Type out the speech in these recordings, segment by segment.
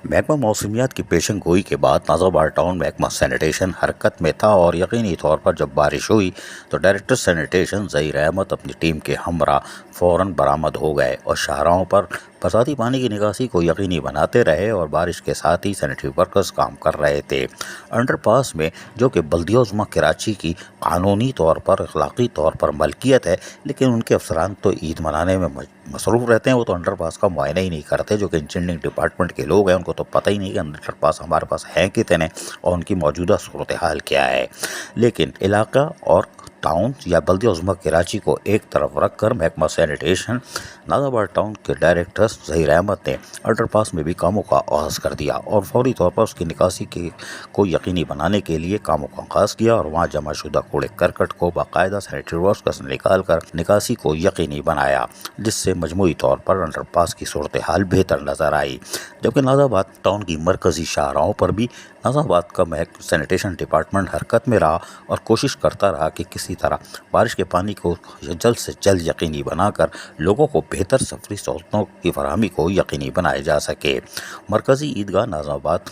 محکمہ موسمیات کی پیشن گوئی کے بعد نازآباد ٹاؤن محکمہ سینیٹیشن حرکت میں تھا اور یقینی طور پر جب بارش ہوئی تو ڈائریکٹر سینیٹیشن ظہیر احمد اپنی ٹیم کے ہمراہ فوراً برآمد ہو گئے اور شاہراہوں پر برساتی پانی کی نکاسی کو یقینی بناتے رہے اور بارش کے ساتھ ہی سینیٹری ورکرز کام کر رہے تھے۔ انڈر پاس میں جو کہ بلدیہ عظمیٰ کراچی کی قانونی طور پر اخلاقی طور پر ملکیت ہے، لیکن ان کے افسران تو عید منانے میں مصروف رہتے ہیں، وہ تو انڈر پاس کا معائنہ ہی نہیں کرتے، جو کہ انجینئرنگ ڈپارٹمنٹ کے لوگ ہیں، ان کو تو پتہ ہی نہیں کہ انڈر پاس ہمارے پاس ہیں کتنے اور ان کی موجودہ صورتحال کیا ہے۔ لیکن علاقہ اور ٹاؤن یا بلدیہ عظمیٰ کراچی کو ایک طرف رکھ کر محکمہ سینیٹیشن نازآباد ٹاؤن کے ڈائریکٹر ظہیر احمد نے انڈر پاس میں بھی کاموں کا آغاز کر دیا اور فوری طور پر اس کی نکاسی کو یقینی بنانے کے لیے کاموں کا آغاز کیا اور وہاں جمع شدہ کوڑے کرکٹ کو باقاعدہ سینیٹری ورکرز سے نکال کر نکاسی کو یقینی بنایا، جس سے مجموعی طور پر انڈر پاس کی صورتحال بہتر نظر آئی۔ جبکہ نازآباد ٹاؤن کی مرکزی شاہراہوں پر بھی نازآباد کا سینیٹیشن ڈپارٹمنٹ حرکت میں رہا اور کوشش کرتا رہا کہ کسی طرح بارش کے پانی کو جلد سے جلد یقینی بنا کر لوگوں کو بہتر سفری سہولتوں کی فراہمی کو یقینی بنایا جا سکے۔ مرکزی عیدگاہ نازآباد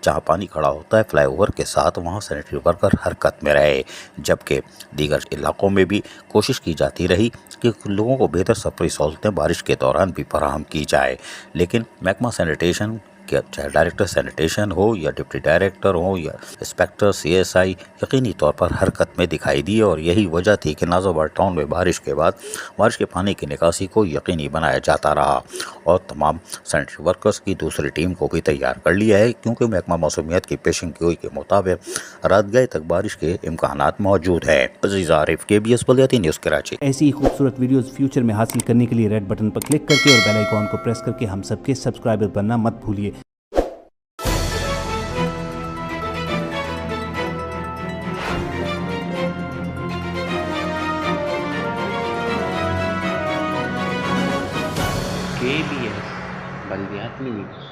جہاں پانی کھڑا ہوتا ہے فلائی اوور کے ساتھ، وہاں سینیٹری ورکر حرکت میں رہے، جبکہ دیگر علاقوں میں بھی کوشش کی جاتی رہی کہ لوگوں کو بہتر سفری سہولتیں بارش کے دوران بھی فراہم کی جائے۔ لیکن محکمہ سینیٹیشن کہ چاہے ڈائریکٹر سینیٹیشن ہو یا ڈپٹی ڈائریکٹر ہو یا انسپیکٹر CSI یقینی طور پر حرکت میں دکھائی دی، اور یہی وجہ تھی کہ نازآباد ٹاؤن میں بارش کے بعد بارش کے پانی کی نکاسی کو یقینی بنایا جاتا رہا اور تمام سینیٹری ورکرز کی دوسری ٹیم کو بھی تیار کر لیا ہے، کیونکہ محکمہ موسمیات کی پیشن گوئی کے مطابق رات گئے تک بارش کے امکانات موجود ہیں۔ عزیز عارف، KBS بلدیاتی نیوز کراچی۔ ایسی خوبصورت ویڈیوز فیوچر میں حاصل کرنے کے لیے ریڈ بٹن پر کلک کر کے اور بیل آئیکن کو پریس کر کے ہم سب کے سبسکرائبر بننا مت بھولیے۔ KBS بلدیاتی نیوز